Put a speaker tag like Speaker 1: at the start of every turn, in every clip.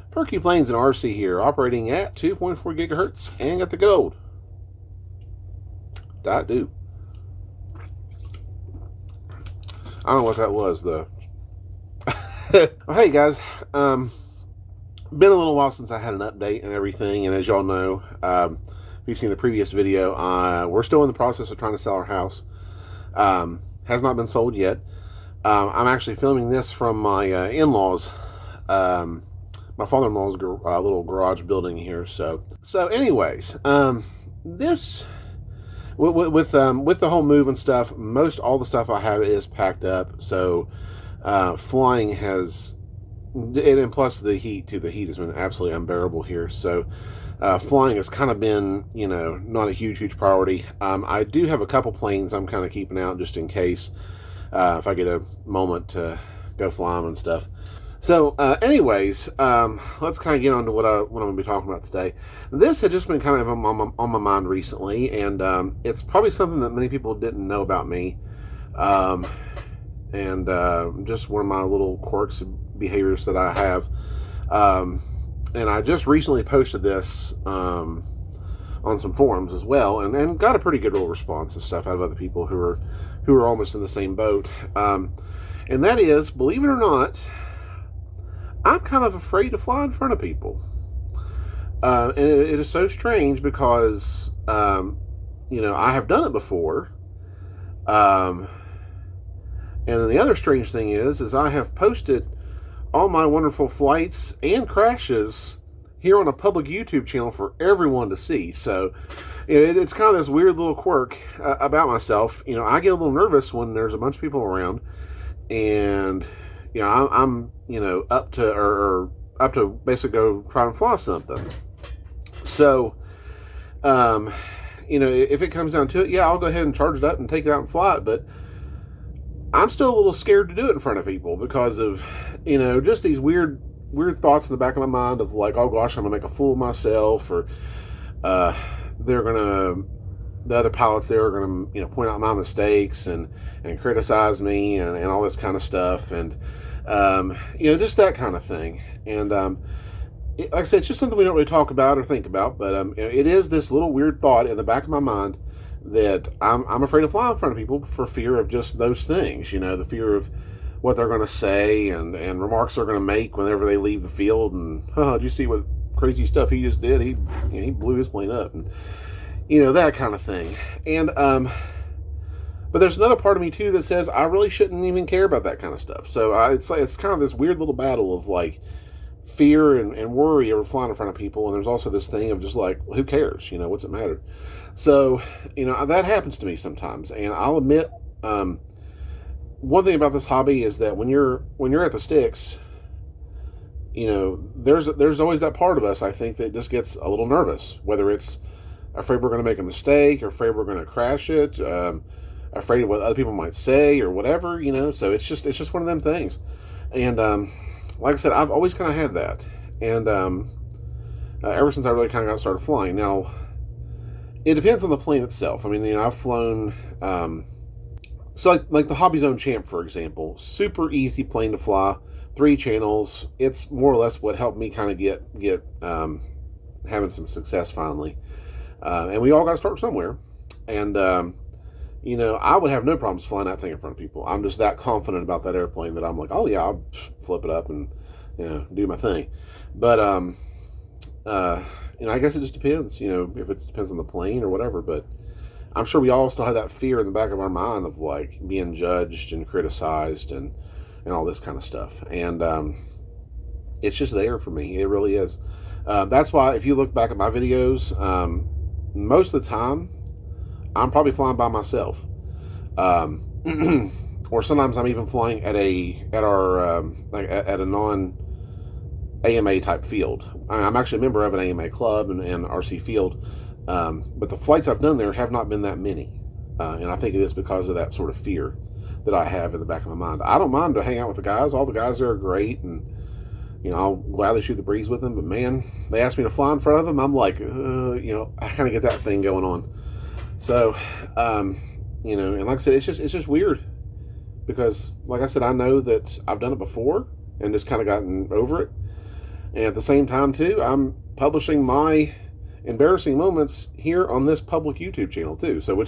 Speaker 1: Perky Planes and RC here, operating at 2.4 gigahertz and got the gold. That do. I don't know what that was though. Well, hey guys, been a little while since I had an update and everything, and as y'all know, if you've seen the previous video, we're still in the process of trying to sell our house. Has not been sold yet. I'm actually filming this from my in-laws, my father-in-law's little garage building here. So anyways, this with the whole move and stuff, most all the stuff I have is packed up. So flying has, and plus the heat too. The heat has been absolutely unbearable here. So flying has kind of been, not a huge priority. I do have a couple planes I'm kind of keeping out just in case, if I get a moment to go fly them and stuff. So anyways, let's kind of get on to what I'm going to be talking about today. This had just been kind of on my mind recently, and it's probably something that many people didn't know about me, and just one of my little quirks and behaviors that I have. And I just recently posted this on some forums as well, and got a pretty good little response and stuff out of other people who are almost in the same boat. And that is, believe it or not, I'm kind of afraid to fly in front of people. And it is so strange because, I have done it before. And then the other strange thing is I have posted all my wonderful flights and crashes here on a public YouTube channel for everyone to see. So it's kind of this weird little quirk about myself. I get a little nervous when there's a bunch of people around, and I'm up to basically go try and fly something. So if it comes down to it, yeah, I'll go ahead and charge it up and take it out and fly it. But I'm still a little scared to do it in front of people because of, just these weird thoughts in the back of my mind of like, oh gosh, I'm gonna make a fool of myself, or the other pilots there are gonna, point out my mistakes and criticize me and all this kind of stuff, and just that kind of thing. And like I said, it's just something we don't really talk about or think about, but it is this little weird thought in the back of my mind that I'm afraid to fly in front of people for fear of just those things, the fear of what they're going to say and remarks they're going to make whenever they leave the field. And, did you see what crazy stuff he just did? He blew his plane up, and, that kind of thing. And, but there's another part of me too that says I really shouldn't even care about that kind of stuff. So it's kind of this weird little battle of like fear and worry over flying in front of people. And there's also this thing of just like, well, who cares? What's it matter? So, that happens to me sometimes. And I'll admit, one thing about this hobby is that when you're at the sticks, there's always that part of us, I think, that just gets a little nervous, whether it's afraid we're going to make a mistake, or afraid we're going to crash it, afraid of what other people might say or whatever, so it's just one of them things. And, like I said, I've always kind of had that. And, ever since I really kind of got started flying. Now, it depends on the plane itself. I mean, I've flown, so like the Hobby Zone Champ, for example, super easy plane to fly, 3 channels. It's more or less what helped me kind of get having some success finally. And we all got to start somewhere. And, I would have no problems flying that thing in front of people. I'm just that confident about that airplane that I'm like, oh yeah, I'll flip it up and, do my thing. But, I guess it just depends, if it depends on the plane or whatever. But I'm sure we all still have that fear in the back of our mind of like being judged and criticized and all this kind of stuff. And it's just there for me. It really is. That's why if you look back at my videos, most of the time I'm probably flying by myself. Or sometimes I'm even flying at a non AMA type field. I'm actually a member of an AMA club and RC field, but the flights I've done there have not been that many, and I think it is because of that sort of fear that I have in the back of my mind. I don't mind to hang out with the guys. All the guys there are great, and I'll gladly shoot the breeze with them. But man, they asked me to fly in front of them. I'm like, I kind of get that thing going on. So, and like I said, it's just weird. because, like I said, I know that I've done it before and just kind of gotten over it. And at the same time, too, I'm publishing my embarrassing moments here on this public YouTube channel, too. So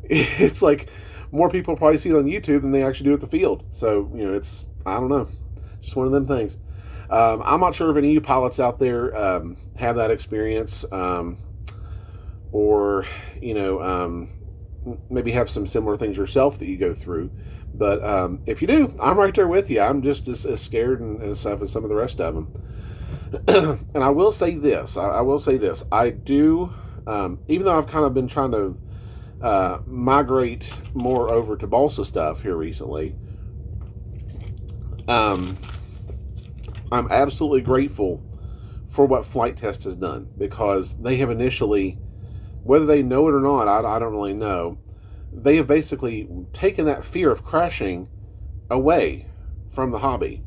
Speaker 1: it's like more people probably see it on YouTube than they actually do at the field. So, it's, I don't know, just one of them things. I'm not sure if any of you pilots out there have that experience, or, maybe have some similar things yourself that you go through. But if you do, I'm right there with you. I'm just as scared and stuff as some of the rest of them. And I will say this. I do, even though I've kind of been trying to migrate more over to balsa stuff here recently, I'm absolutely grateful for what Flight Test has done, because they have initially, whether they know it or not, I don't really know, they have basically taken that fear of crashing away from the hobby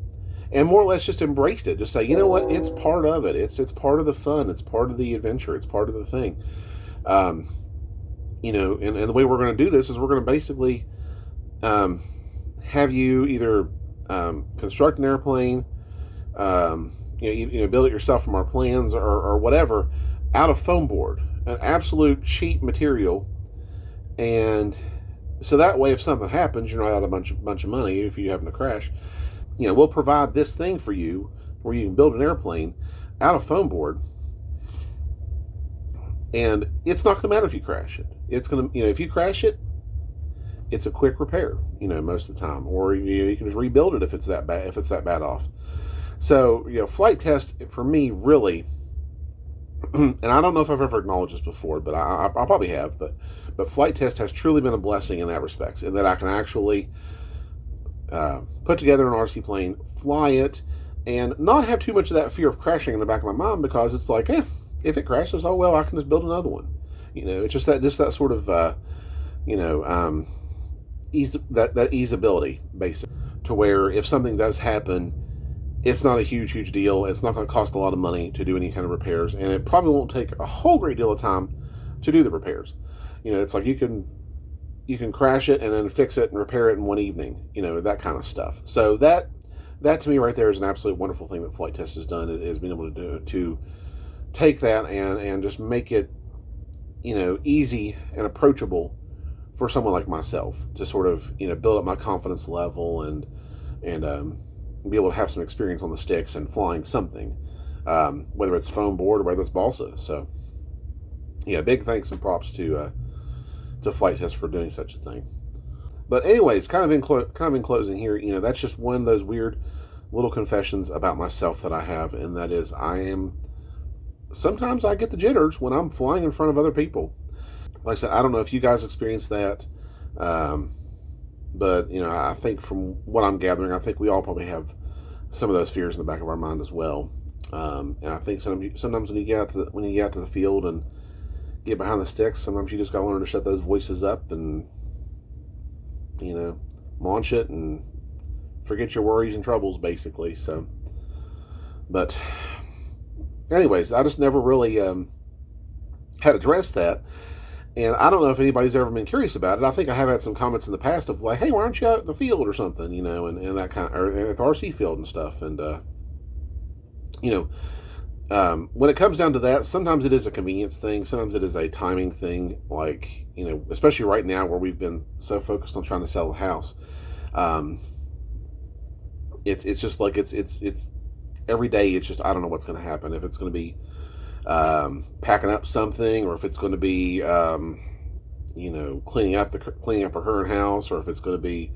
Speaker 1: and more or less just embraced it. Just say, you know what, it's part of it. It's part of the fun. It's part of the adventure. It's part of the thing. And the way we're going to do this is we're going to basically have you either construct an airplane, build it yourself from our plans or whatever, out of foam board, an absolute cheap material. And so that way, if something happens, you're not out a bunch of money if you happen to crash. We'll provide this thing for you where you can build an airplane out of foam board, and it's not going to matter if you crash it. It's going to, if you crash it, it's a quick repair, most of the time, or you can just rebuild it if it's that bad off. So, Flight Test for me really, and I don't know if I've ever acknowledged this before, but I probably have, but Flight Test has truly been a blessing in that respect, in that I can actually put together an RC plane, fly it, and not have too much of that fear of crashing in the back of my mind, because it's like, if it crashes, oh well, I can just build another one. It's just that sort of easeability, basically, to where if something does happen, it's not a huge deal. It's not going to cost a lot of money to do any kind of repairs, and it probably won't take a whole great deal of time to do the repairs. It's like you can crash it and then fix it and repair it in one evening, that kind of stuff. So that to me right there is an absolute wonderful thing that Flight Test has done, is being able to take that and just make it, easy and approachable for someone like myself to sort of, build up my confidence level and be able to have some experience on the sticks and flying something, whether it's foam board or whether it's balsa. So, big thanks and props to Flight Test for doing such a thing. But anyways, kind of in closing here, that's just one of those weird little confessions about myself that I have, and that is sometimes I get the jitters when I'm flying in front of other people. Like I said, I don't know if you guys experience that, but I think from what I'm gathering, I think we all probably have some of those fears in the back of our mind as well. And I think sometimes when you get out to the field and get behind the sticks, sometimes you just got to learn to shut those voices up and launch it and forget your worries and troubles, basically. So, but anyways, I just never really had addressed that. And I don't know if anybody's ever been curious about it. I think I have had some comments in the past of like, hey, why aren't you out in the field or something, and that kind of, or at the RC field and stuff. And, when it comes down to that, sometimes it is a convenience thing. Sometimes it is a timing thing. Like, especially right now where we've been so focused on trying to sell the house. It's just like, it's every day. It's just, I don't know what's going to happen. If it's going to be, packing up something, or if it's going to be cleaning up her current house, or if it's going to be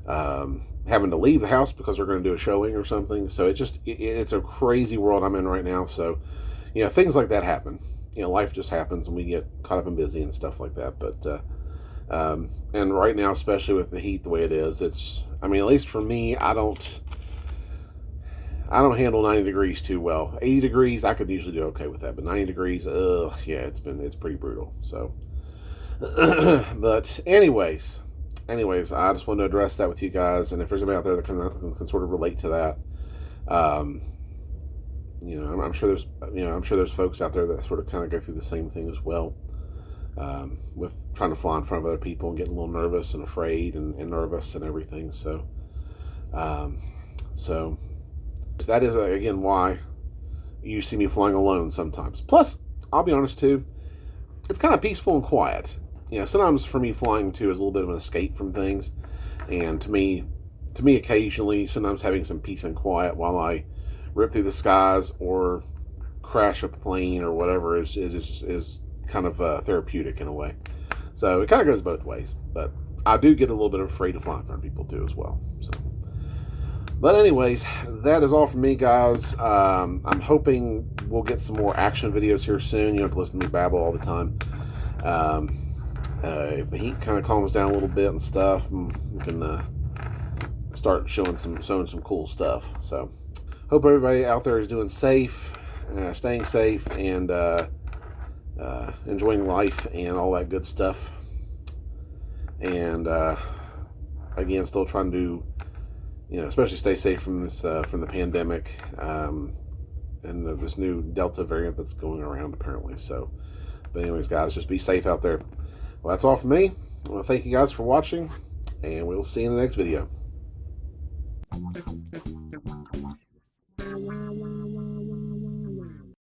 Speaker 1: having to leave the house because they're going to do a showing or something. So it's a crazy world I'm in right now. So things like that happen. Life just happens and we get caught up and busy and stuff like that. But and right now, especially with the heat the way it is, at least for me, I don't handle 90 degrees too well. 80 degrees, I could usually do okay with that, but 90 degrees, it's pretty brutal. So, but anyways, I just wanted to address that with you guys, and if there's anybody out there that can sort of relate to that, I'm sure there's folks out there that sort of kind of go through the same thing as well. with trying to fly in front of other people and getting a little nervous and afraid and nervous and everything. So, so that is, again, why you see me flying alone sometimes. Plus, I'll be honest too, it's kind of peaceful and quiet. Sometimes for me, flying too is a little bit of an escape from things. And to me, occasionally, sometimes having some peace and quiet while I rip through the skies or crash a plane or whatever is kind of therapeutic in a way. So it kind of goes both ways. But I do get a little bit afraid to fly in front of people too as well. So, but anyways, that is all from me, guys. I'm hoping we'll get some more action videos here soon. You don't have to listen to me babble all the time. If the heat kind of calms down a little bit and stuff, we can start showing some cool stuff. So, hope everybody out there is doing safe, staying safe, and enjoying life and all that good stuff. And again, still trying to, especially stay safe from this from the pandemic and this new Delta variant that's going around apparently. So, but anyways, guys, just be safe out there. Well, that's all from me. I want to thank you guys for watching, and we'll see you in the next video.